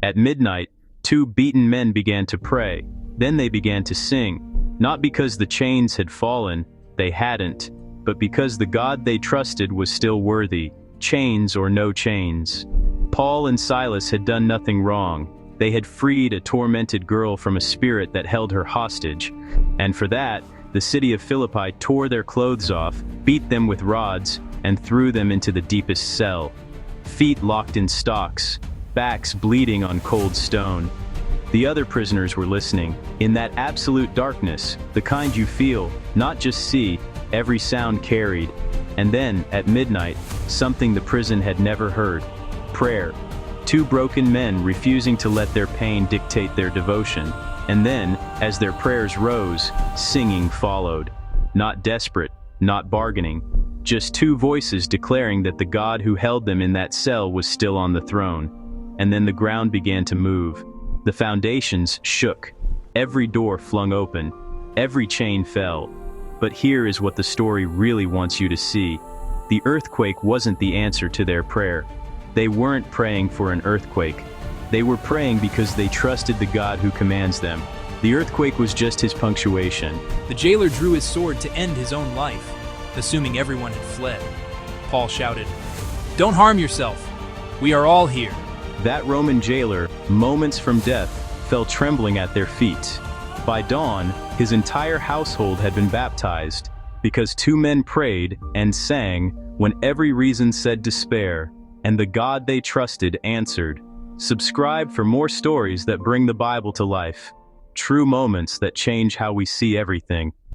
At midnight, two beaten men began to pray. Then they began to sing, not because the chains had fallen, they hadn't, but because the God they trusted was still worthy, chains or no chains. Paul and Silas had done nothing wrong. They had freed a tormented girl from a spirit that held her hostage, and for that, the city of Philippi tore their clothes off, beat them with rods, and threw them into the deepest cell. Feet locked in stocks, backs bleeding on cold stone. The other prisoners were listening. In that absolute darkness, the kind you feel, not just see, every sound carried. And then, at midnight, something the prison had never heard. Prayer. Two broken men refusing to let their pain dictate their devotion. And then, as their prayers rose, singing followed. Not desperate, not bargaining. Just two voices declaring that the God who held them in that cell was still on the throne. And then the ground began to move. The foundations shook. Every door flung open. Every chain fell. But here is what the story really wants you to see. The earthquake wasn't the answer to their prayer. They weren't praying for an earthquake. They were praying because they trusted the God who commands them. The earthquake was just his punctuation. The jailer drew his sword to end his own life, assuming everyone had fled. Paul shouted, "Don't harm yourself. We are all here." That Roman jailer, moments from death, fell trembling at their feet. By dawn, his entire household had been baptized, because two men prayed and sang when every reason said despair, and the God they trusted answered. Subscribe for more stories that bring the Bible to life. True moments that change how we see everything.